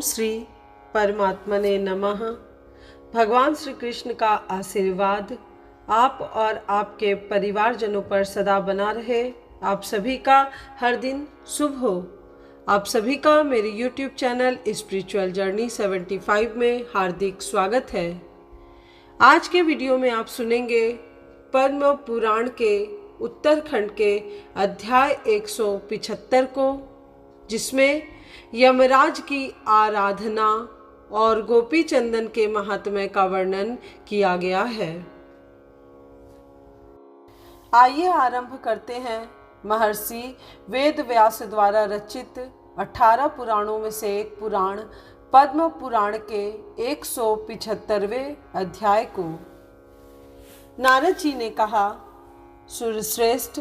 श्री परमात्मने नमः। भगवान श्री कृष्ण का आशीर्वाद आप और आपके परिवारजनों पर सदा बना रहे। आप सभी का हर दिन शुभ हो। आप सभी का मेरे YouTube चैनल स्पिरिचुअल जर्नी 75 में हार्दिक स्वागत है। आज के वीडियो में आप सुनेंगे पद्म पुराण के उत्तरखंड के अध्याय 175 को, जिसमें यमराज की आराधना और गोपी चंदन के महात्म्य का वर्णन किया गया है। आइए आरंभ करते हैं महर्षि वेद व्यास द्वारा रचित 18 पुराणों में से एक पुराण पद्म पुराण के 175वें अध्याय को। नारद जी ने कहा, सूर्यश्रेष्ठ,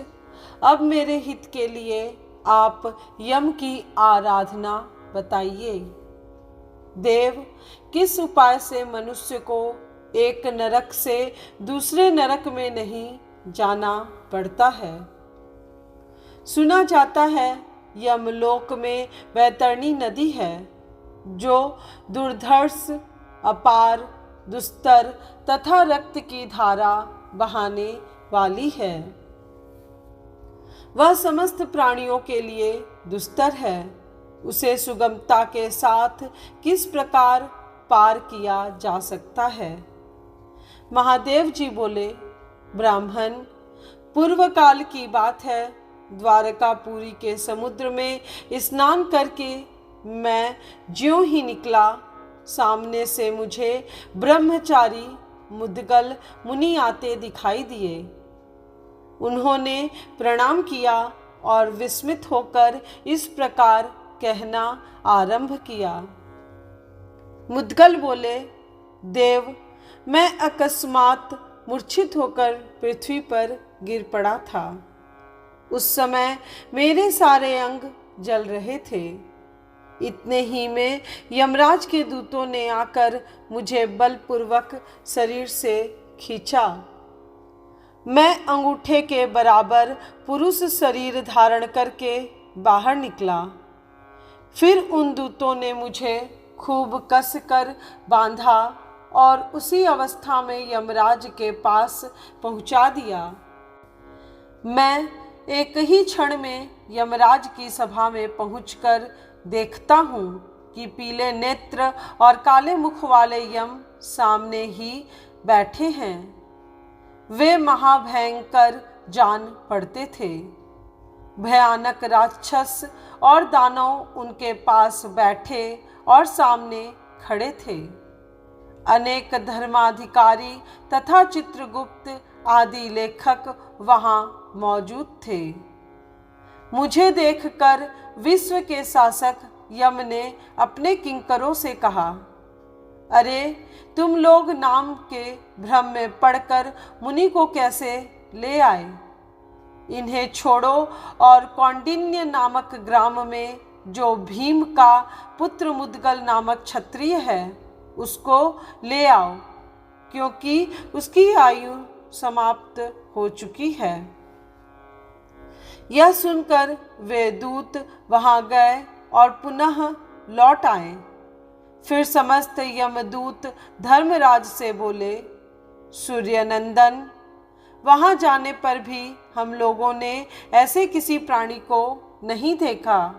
अब मेरे हित के लिए आप यम की आराधना बताइए। देव, किस उपाय से मनुष्य को एक नरक से दूसरे नरक में नहीं जाना पड़ता है? सुना जाता है यमलोक में वैतरणी नदी है, जो दुर्धर्ष, अपार, दुस्तर तथा रक्त की धारा बहाने वाली है। वह समस्त प्राणियों के लिए दुस्तर है। उसे सुगमता के साथ किस प्रकार पार किया जा सकता है? महादेव जी बोले, ब्राह्मण, पूर्व काल की बात है। द्वारकापुरी के समुद्र में स्नान करके मैं ज्यों ही निकला, सामने से मुझे ब्रह्मचारी मुद्गल मुनि आते दिखाई दिए। उन्होंने प्रणाम किया और विस्मित होकर इस प्रकार कहना आरंभ किया। मुद्गल बोले, देव, मैं अकस्मात मूर्छित होकर पृथ्वी पर गिर पड़ा था। उस समय मेरे सारे अंग जल रहे थे। इतने ही में यमराज के दूतों ने आकर मुझे बलपूर्वक शरीर से खींचा। मैं अंगूठे के बराबर पुरुष शरीर धारण करके बाहर निकला। फिर उन दूतों ने मुझे खूब कस कर बांधा और उसी अवस्था में यमराज के पास पहुंचा दिया। मैं एक ही क्षण में यमराज की सभा में पहुंचकर देखता हूं कि पीले नेत्र और काले मुख वाले यम सामने ही बैठे हैं। वे महाभयंकर जान पड़ते थे। भयानक राक्षस और दानव उनके पास बैठे और सामने खड़े थे। अनेक धर्माधिकारी तथा चित्रगुप्त आदि लेखक वहां मौजूद थे। मुझे देखकर विश्व के शासक यम ने अपने किंकरों से कहा, अरे, तुम लोग नाम के भ्रम में पड़कर मुनि को कैसे ले आए? इन्हें छोड़ो और कौंडिन्य नामक ग्राम में जो भीम का पुत्र मुद्गल नामक क्षत्रिय है, उसको ले आओ, क्योंकि उसकी आयु समाप्त हो चुकी है। यह सुनकर वे दूत वहां गए और पुनः लौट आए। फिर समस्त यमदूत धर्मराज से बोले, सूर्यनंदन, वहां जाने पर भी हम लोगों ने ऐसे किसी प्राणी को नहीं देखा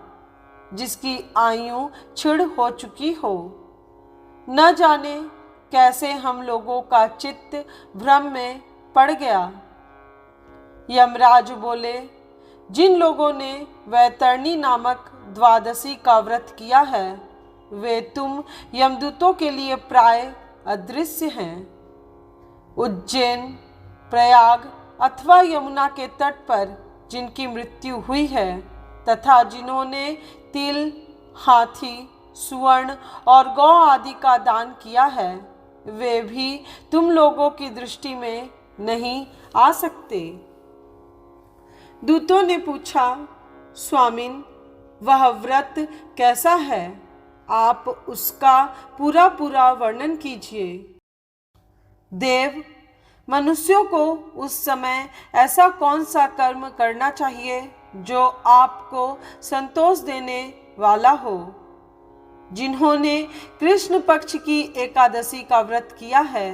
जिसकी आयु क्षीण हो चुकी हो। न जाने कैसे हम लोगों का चित्त भ्रम में पड़ गया। यमराज बोले, जिन लोगों ने वैतरणी नामक द्वादशी का व्रत किया है, वे तुम यमदूतों के लिए प्राय अदृश्य हैं। उज्जैन, प्रयाग अथवा यमुना के तट पर जिनकी मृत्यु हुई है तथा जिन्होंने तिल, हाथी, सुवर्ण और गौ आदि का दान किया है, वे भी तुम लोगों की दृष्टि में नहीं आ सकते। दूतों ने पूछा, स्वामिन, वह व्रत कैसा है? आप उसका पूरा पूरा वर्णन कीजिए। देव, मनुष्यों को उस समय ऐसा कौन सा कर्म करना चाहिए जो आपको संतोष देने वाला हो? जिन्होंने कृष्ण पक्ष की एकादशी का व्रत किया है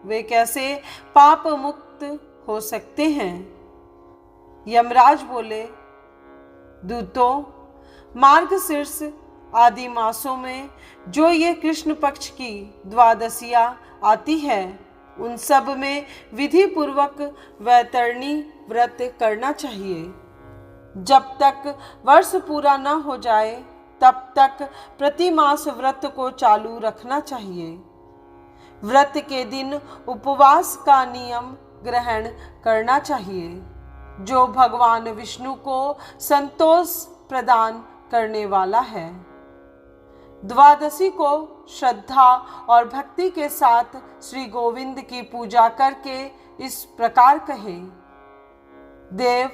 वे कैसे पाप मुक्त हो सकते हैं? यमराज बोले, दूतों, मार्गशीर्ष आदि मासों में जो ये कृष्ण पक्ष की द्वादशियां आती है उन सब में विधि पूर्वक वैतरणी व्रत करना चाहिए। जब तक वर्ष पूरा न हो जाए तब तक प्रति मास व्रत को चालू रखना चाहिए। व्रत के दिन उपवास का नियम ग्रहण करना चाहिए जो भगवान विष्णु को संतोष प्रदान करने वाला है। द्वादशी को श्रद्धा और भक्ति के साथ श्री गोविंद की पूजा करके इस प्रकार कहें, देव,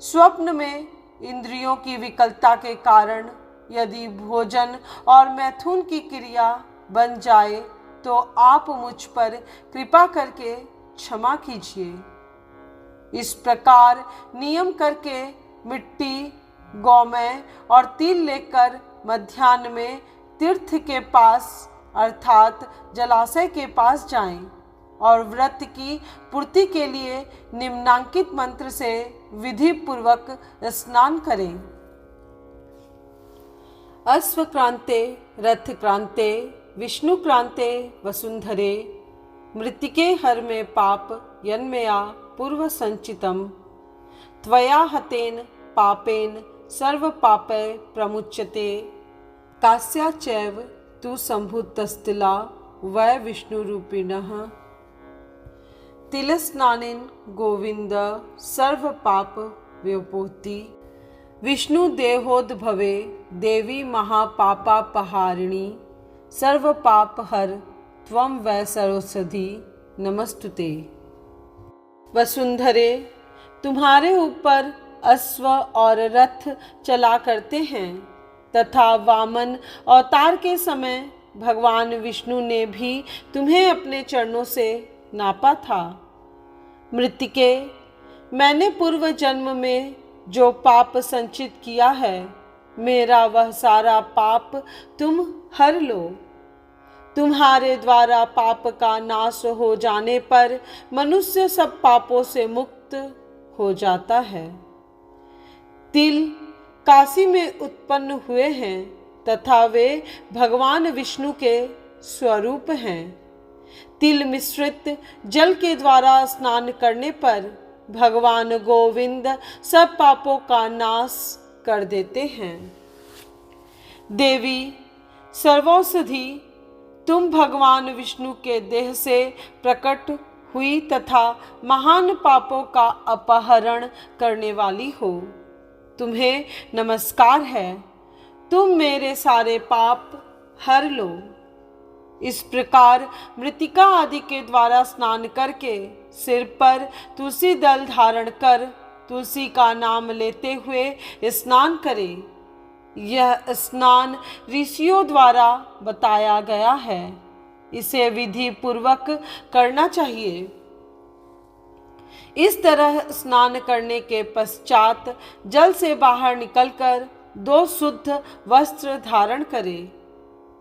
स्वप्न में इंद्रियों की विकलता के कारण यदि भोजन और मैथुन की क्रिया बन जाए तो आप मुझ पर कृपा करके क्षमा कीजिए। इस प्रकार नियम करके मिट्टी, गौमय और तिल लेकर मध्याह्न में तीर्थ के पास अर्थात जलाशय के पास जाएं और व्रत की पूर्ति के लिए निम्नांकित मंत्र से विधि पूर्वक स्नान करें। अश्वक्रांते रथक्रांते विष्णुक्रांते वसुंधरे मृत्तिके हर में पाप यन्मया पूर्व संचितम त्वया हतेन पापेन सर्व पापै प्रमुच्यते कास्या चैव तु संभूतस्तिला वै विष्णुरूपिणः तिलस्नानेन गोविंद सर्व पाप व्योपोति विष्णु देहोद्भवे देवी महापापापहारिणी सर्व पाप हर त्वं वै सरस्वती नमस्तुते। वसुंधरे, तुम्हारे ऊपर अश्व और रथ चला करते हैं तथा वामन अवतार के समय भगवान विष्णु ने भी तुम्हें अपने चरणों से नापा था। मृत्तिके, मैंने पूर्व जन्म में जो पाप संचित किया है मेरा वह सारा पाप तुम हर लो। तुम्हारे द्वारा पाप का नाश हो जाने पर मनुष्य सब पापों से मुक्त हो जाता है। तिल काशी में उत्पन्न हुए हैं तथा वे भगवान विष्णु के स्वरूप हैं। तिल मिश्रित जल के द्वारा स्नान करने पर भगवान गोविंद सब पापों का नाश कर देते हैं। देवी सर्वौषधि, तुम भगवान विष्णु के देह से प्रकट हुई तथा महान पापों का अपहरण करने वाली हो। तुम्हें नमस्कार है, तुम मेरे सारे पाप हर लो। इस प्रकार मृत्तिका आदि के द्वारा स्नान करके सिर पर तुलसी दल धारण कर तुलसी का नाम लेते हुए स्नान करें। यह स्नान ऋषियों द्वारा बताया गया है, इसे विधि पूर्वक करना चाहिए। इस तरह स्नान करने के पश्चात जल से बाहर निकलकर 2 शुद्ध वस्त्र धारण करें।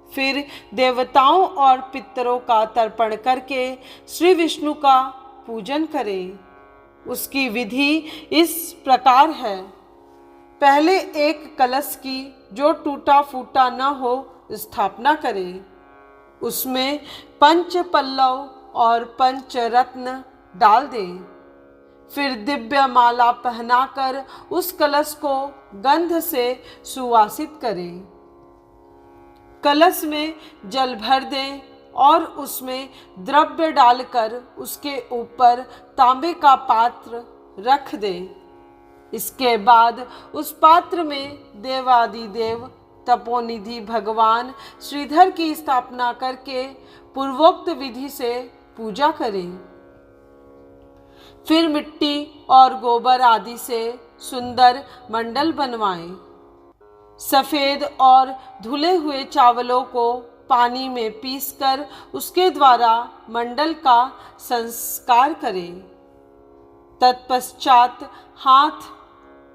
फिर देवताओं और पितरों का तर्पण करके श्री विष्णु का पूजन करें। उसकी विधि इस प्रकार है, पहले एक कलश की जो टूटा फूटा न हो स्थापना करें। उसमें 5 पल्लव और 5 रत्न डाल दें। फिर दिव्य माला पहनाकर उस कलश को गंध से सुवासित करें। कलश में जल भर दें और उसमें द्रव्य डालकर उसके ऊपर तांबे का पात्र रख दें। इसके बाद उस पात्र में देवादिदेव तपोनिधि भगवान श्रीधर की स्थापना करके पूर्वोक्त विधि से पूजा करें। फिर मिट्टी और गोबर आदि से सुंदर मंडल बनवाएं। सफेद और धुले हुए चावलों को पानी में पीसकर उसके द्वारा मंडल का संस्कार करें। तत्पश्चात हाथ,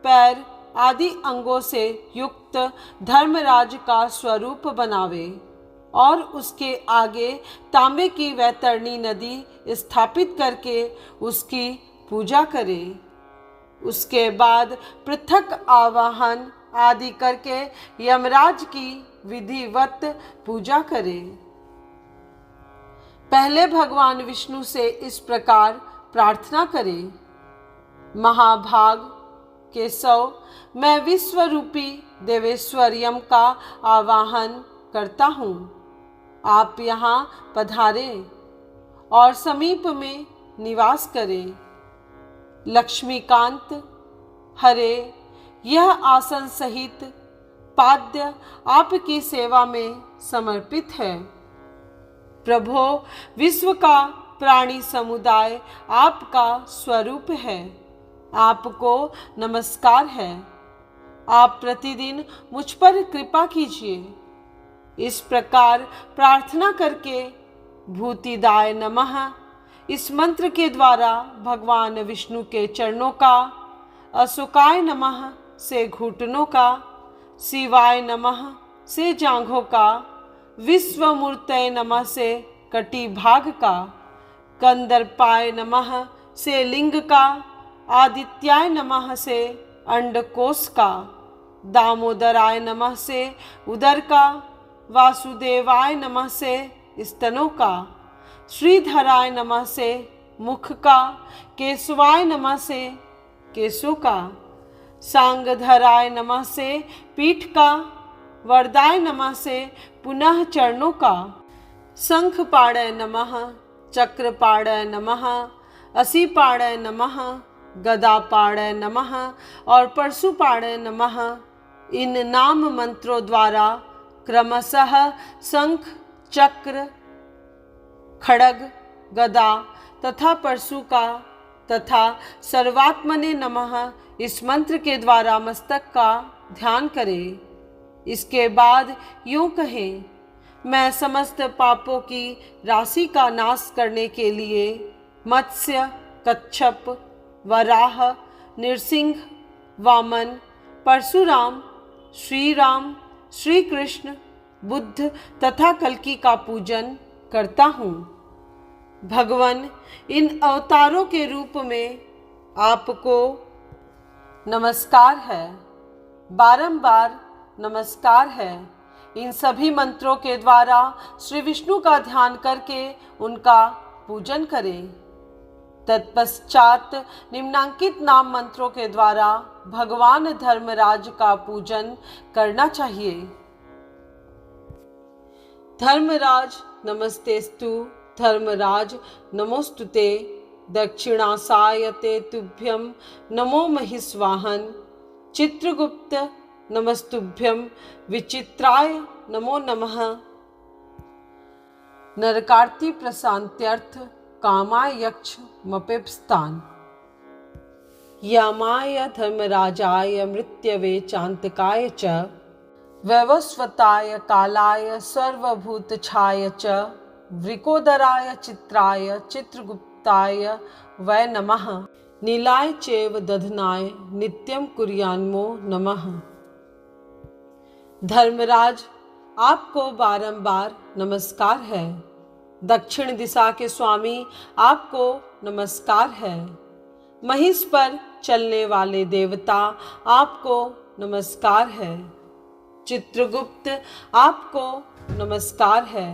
पैर आदि अंगों से युक्त धर्मराज का स्वरूप बनावे और उसके आगे तांबे की वैतरणी नदी स्थापित करके उसकी पूजा करे। उसके बाद पृथक आवाहन आदि करके यमराज की विधिवत पूजा करे। पहले भगवान विष्णु से इस प्रकार प्रार्थना करे, महाभाग केशव, मैं विश्व रूपी देवेश्वर यम का आवाहन करता हूँ। आप यहाँ पधारें और समीप में निवास करें। लक्ष्मीकांत, हरे, यह आसन सहित पाद्य आपकी सेवा में समर्पित है। प्रभो, विश्व का प्राणी समुदाय आपका स्वरूप है। आपको नमस्कार है। आप प्रतिदिन मुझ पर कृपा कीजिए। इस प्रकार प्रार्थना करके भूतिदाय नमः इस मंत्र के द्वारा भगवान विष्णु के चरणों का, अशोकाय नमः से घुटनों का, शिवाय नमः से जांघों का, विश्वमूर्तये नमः से कटी भाग का, कंदर्पाय नमः से लिंग का, आदित्याय नमः से अंडकोश का, दामोदराय नमः से उदर का, वासुदेवाय नमः से स्तनों का, श्रीधराय नमः से मुख का, केशवाय नमः से केशों का, सांगधराय नमः से पीठ का, वरदाय नमः से पुनः चरणों का, शंखपाणय नमः, चक्रपाणय नमः, असीपाणय नमः, गदापाणय नमः और परशुपाणय नमः इन नाम मंत्रों द्वारा क्रमशः शंख, चक्र, खड्ग, गदा तथा परशु का तथा सर्वात्मने नमः इस मंत्र के द्वारा मस्तक का ध्यान करें। इसके बाद यूं कहें, मैं समस्त पापों की राशि का नाश करने के लिए मत्स्य, कच्छप, वराह, नृसिंह, वामन, परशुराम, श्री राम, श्री कृष्ण, बुद्ध तथा कल्कि का पूजन करता हूँ। भगवान, इन अवतारों के रूप में आपको नमस्कार है, बारंबार नमस्कार है। इन सभी मंत्रों के द्वारा श्री विष्णु का ध्यान करके उनका पूजन करें। तत्पश्चात निम्नांकित नाम मंत्रों के द्वारा भगवान धर्मराज का पूजन करना चाहिए। धर्मराज नमस्तेस्तु, धर्मराज नमोस्तुते, दक्षिणासायते तुभ्यं नमो महिस्वाहन, चित्रगुप्त नमस्तुभ्यं, विचित्राय नमो नमः, नरकार्ति प्रशांत्यर्थ कामाय यक्ष मपेप्स्तान, यामाय धर्मराजाय मृत्यवे चांतकाय च, वैवस्वताय कालाय सर्वभूतछाय च, वृकोदराय चित्राय चित्रगुप्ताय वै नमः, नीलाय चैव दधनाय नित्यं कुर्यान्मो नमः। धर्मराज, आपको बारंबार नमस्कार है। दक्षिण दिशा के स्वामी, आपको नमस्कार है। महिष पर चलने वाले देवता, आपको नमस्कार है। चित्रगुप्त, आपको नमस्कार है।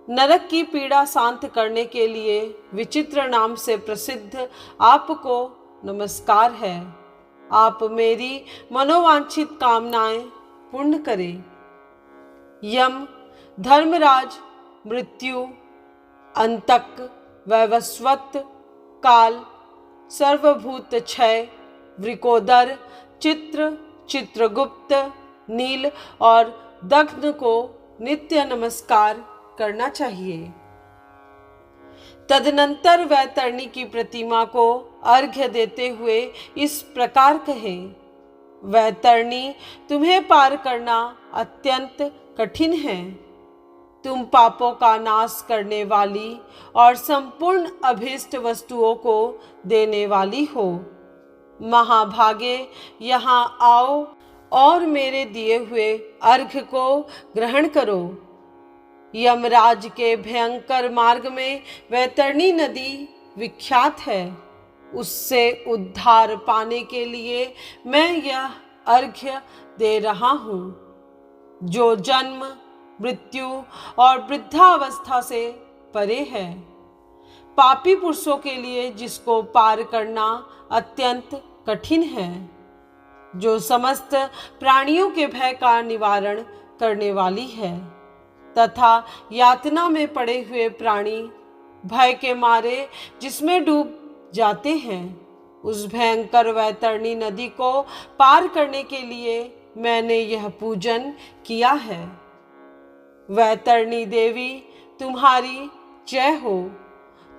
नरक की पीड़ा शांत करने के लिए विचित्र नाम से प्रसिद्ध आपको नमस्कार है। आप मेरी मनोवांछित कामनाएं पूर्ण करें। यम, धर्मराज, मृत्यु, अंतक, वैवस्वत, काल, सर्वभूत क्षय, वृकोदर, चित्र, चित्रगुप्त, नील और दग्ध को नित्य नमस्कार करना चाहिए। तदनंतर वैतरणी की प्रतिमा को अर्घ्य देते हुए इस प्रकार कहें, वैतरणी, तुम्हें पार करना अत्यंत कठिन है। तुम पापों का नाश करने वाली और संपूर्ण अभीष्ट वस्तुओं को देने वाली हो। महाभागे यहाँ आओ और मेरे दिए हुए अर्घ्य को ग्रहण करो। यमराज के भयंकर मार्ग में वैतरणी नदी विख्यात है। उससे उद्धार पाने के लिए मैं यह अर्घ्य दे रहा हूँ, जो जन्म, मृत्यु और वृद्धावस्था से परे है। पापी पुरुषों के लिए जिसको पार करना अत्यंत कठिन है, जो समस्त प्राणियों के भय का निवारण करने वाली है, तथा यातना में पड़े हुए प्राणी भय के मारे जिसमें डूब जाते हैं, उस भयंकर वैतरणी नदी को पार करने के लिए मैंने यह पूजन किया है। वैतरणी देवी तुम्हारी जय हो।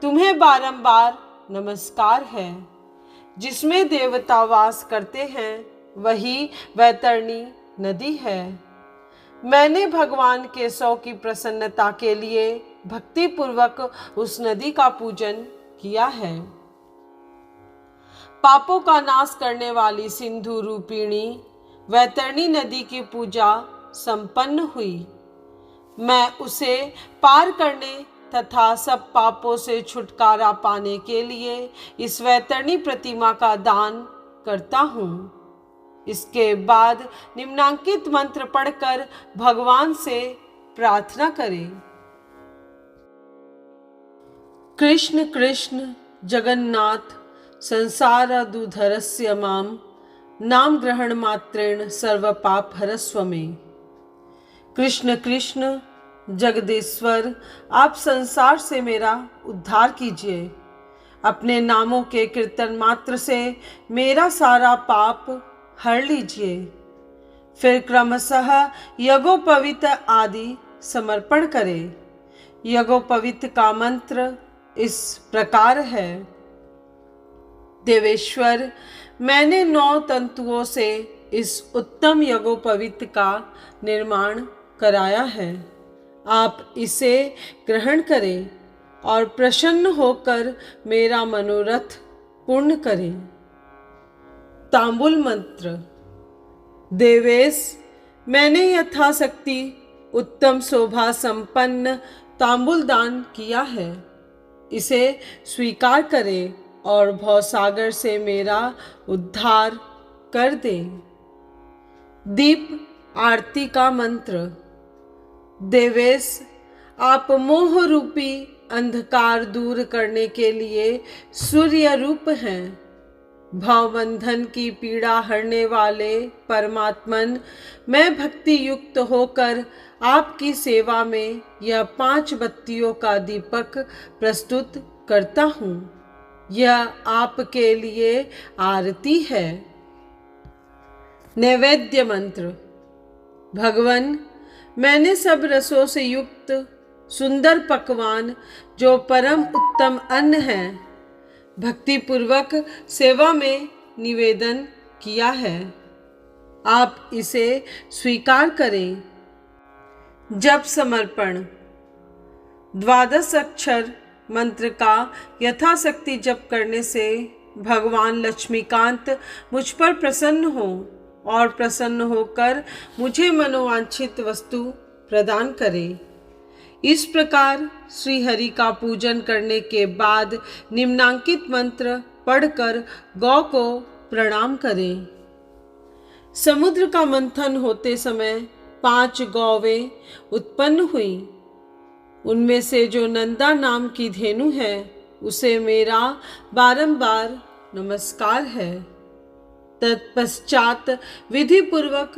तुम्हें बारंबार नमस्कार है। जिसमें देवता वास करते हैं वही वैतरणी नदी है। मैंने भगवान केशव की प्रसन्नता के लिए भक्ति पूर्वक उस नदी का पूजन किया है। पापों का नाश करने वाली सिंधु रूपिणी वैतरणी नदी की पूजा संपन्न हुई। मैं उसे पार करने तथा सब पापों से छुटकारा पाने के लिए इस वैतरणी प्रतिमा का दान करता हूँ। इसके बाद निम्नांकित मंत्र पढ़कर भगवान से प्रार्थना करें। कृष्ण कृष्ण जगन्नाथ संसारादुधरस्य माम नाम ग्रहण मात्रेण सर्व पाप हरस्व मे। कृष्ण कृष्ण जगदीश्वर, आप संसार से मेरा उद्धार कीजिए। अपने नामों के कीर्तन मात्र से मेरा सारा पाप हर लीजिए। फिर क्रमशः यज्ञोपवीत आदि समर्पण करें। यज्ञोपवीत का मंत्र इस प्रकार है। देवेश्वर, मैंने 9 तंतुओं से इस उत्तम यज्ञोपवीत का निर्माण कराया है। आप इसे ग्रहण करें और प्रसन्न होकर मेरा मनोरथ पूर्ण करें। तांबुल मंत्र। देवेश, मैंने यथाशक्ति उत्तम शोभा संपन्न तांबुल दान किया है। इसे स्वीकार करें और भवसागर से मेरा उद्धार कर दें। दीप आरती का मंत्र। देवेश, आप मोह रूपी अंधकार दूर करने के लिए सूर्य रूप हैं। भावबंधन की पीड़ा हरने वाले परमात्मन, मैं भक्ति युक्त होकर आपकी सेवा में यह 5 बत्तियों का दीपक प्रस्तुत करता हूँ। यह आपके लिए आरती है। नैवेद्य मंत्र। भगवान, मैंने सब रसों से युक्त सुंदर पकवान, जो परम उत्तम अन्न है, भक्ति पूर्वक सेवा में निवेदन किया है। आप इसे स्वीकार करें। जप समर्पण। 12 अक्षर मंत्र का यथाशक्ति जप करने से भगवान लक्ष्मीकांत मुझ पर प्रसन्न हो और प्रसन्न होकर मुझे मनोवांछित वस्तु प्रदान करें। इस प्रकार श्री हरि का पूजन करने के बाद निम्नांकित मंत्र पढ़कर गौ को प्रणाम करें। समुद्र का मंथन होते समय 5 गौवें उत्पन्न हुई। उनमें से जो नंदा नाम की धेनु है, उसे मेरा बारंबार नमस्कार है। तत्पश्चात विधि पूर्वक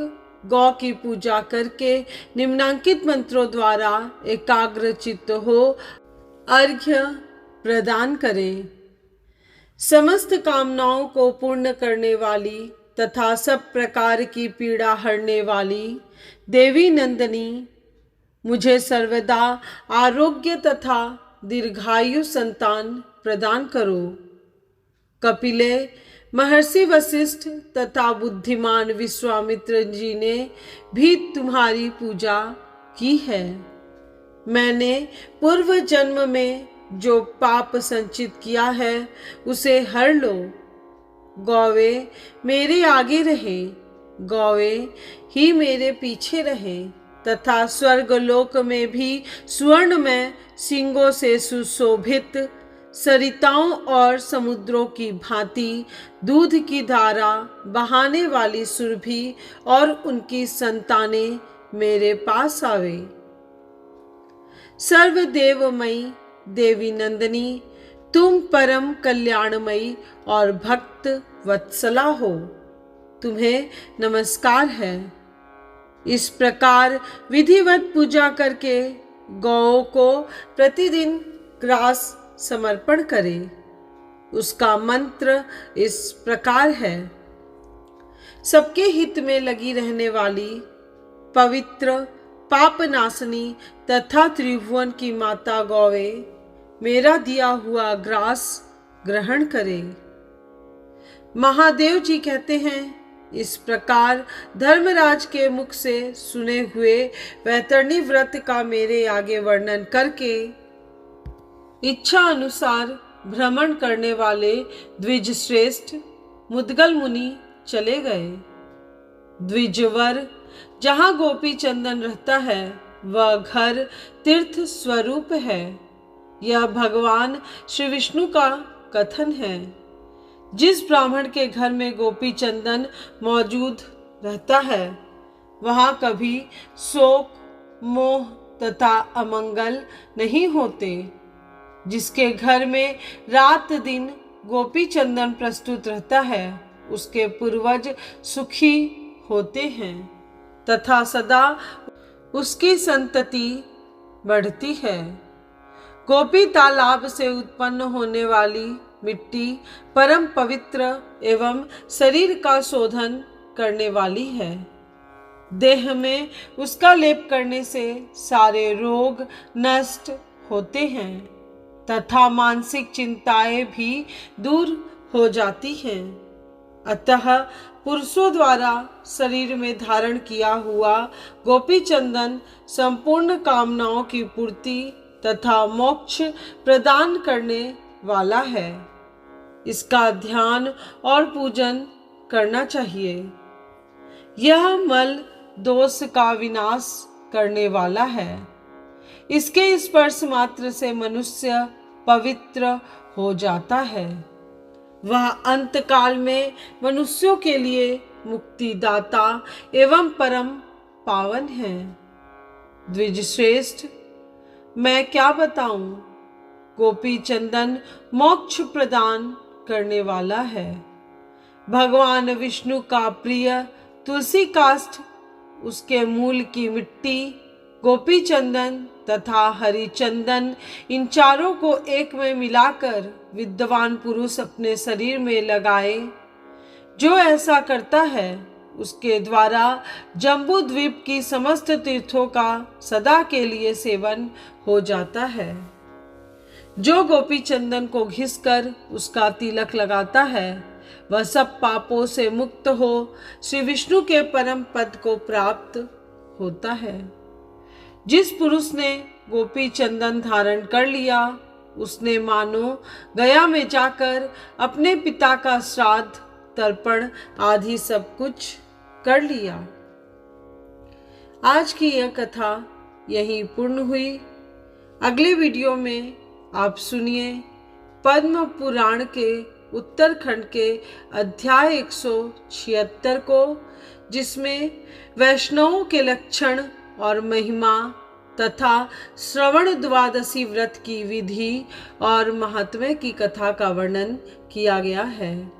गौ की पूजा करके निम्नांकित मंत्रों द्वारा एकाग्र चित्त हो अर्घ्य प्रदान करें। समस्त कामनाओं को पूर्ण करने वाली तथा सब प्रकार की पीड़ा हरने वाली देवी नंदिनी, मुझे सर्वदा आरोग्य तथा दीर्घायु संतान प्रदान करो। कपिले, महर्षि वशिष्ठ तथा बुद्धिमान विश्वामित्र जी ने भी तुम्हारी पूजा की है। मैंने पूर्व जन्म में जो पाप संचित किया है, उसे हर लो। गौवे मेरे आगे रहे, गौवे ही मेरे पीछे रहे, तथा स्वर्गलोक में भी स्वर्ण में सिंगों से सुशोभित सरिताओं और समुद्रों की भांति दूध की धारा बहाने वाली सुरभि और उनकी संतानें मेरे पास आवे। सर्वदेवमयी देवी नंदिनी, तुम परम कल्याणमयी और भक्त वत्सला हो, तुम्हें नमस्कार है। इस प्रकार विधिवत पूजा करके गौ को प्रतिदिन ग्रास समर्पण करें। उसका मंत्र इस प्रकार है। सबके हित में लगी रहने वाली पवित्र पापनाशनी तथा त्रिभुवन की माता गौवे मेरा दिया हुआ ग्रास ग्रहण करे। महादेव जी कहते हैं, इस प्रकार धर्मराज के मुख से सुने हुए वैतरणी व्रत का मेरे आगे वर्णन करके इच्छा अनुसार भ्रमण करने वाले द्विज श्रेष्ठ मुद्गल मुनि चले गए। द्विजवर जहाँ गोपी चंदन रहता है वह घर तीर्थ स्वरूप है। यह भगवान श्री विष्णु का कथन है। जिस ब्राह्मण के घर में गोपी चंदन मौजूद रहता है वहाँ कभी शोक, मोह तथा अमंगल नहीं होते। जिसके घर में रात दिन गोपी चंदन प्रस्तुत रहता है उसके पूर्वज सुखी होते हैं तथा सदा उसकी संतति बढ़ती है। गोपी तालाब से उत्पन्न होने वाली मिट्टी परम पवित्र एवं शरीर का शोधन करने वाली है। देह में उसका लेप करने से सारे रोग नष्ट होते हैं तथा मानसिक चिंताएं भी दूर हो जाती हैं। अतः पुरुषों द्वारा शरीर में धारण किया हुआ गोपी चंदन संपूर्ण कामनाओं की पूर्ति तथा मोक्ष प्रदान करने वाला है। इसका ध्यान और पूजन करना चाहिए। यह मल दोष का विनाश करने वाला है। इसके स्पर्श मात्र से मनुष्य पवित्र हो जाता है। वह अंतकाल में मनुष्यों के लिए मुक्तिदाता एवं परम पावन है। द्विज श्रेष्ठ, मैं क्या बताऊं, गोपी चंदन मोक्ष प्रदान करने वाला है। भगवान विष्णु का प्रिय तुलसी काष्ठ, उसके मूल की मिट्टी, गोपी चंदन तथा हरि चंदन, इन चारों को एक में मिलाकर विद्वान पुरुष अपने शरीर में लगाए। जो ऐसा करता है उसके द्वारा जम्बू द्वीप की समस्त तीर्थों का सदा के लिए सेवन हो जाता है। जो गोपी चंदन को घिसकर उसका तिलक लगाता है वह सब पापों से मुक्त हो श्री विष्णु के परम पद को प्राप्त होता है। जिस पुरुष ने गोपी चंदन धारण कर लिया उसने मानो गया में जाकर अपने पिता का श्राद्ध, तर्पण आदि सब कुछ कर लिया। आज की यह कथा यहीं पूर्ण हुई। अगले वीडियो में आप सुनिए पद्म पुराण के उत्तरखंड के अध्याय 176 को, जिसमें वैष्णवों के लक्षण और महिमा तथा श्रवण द्वादशी व्रत की विधि और महात्म्य की कथा का वर्णन किया गया है।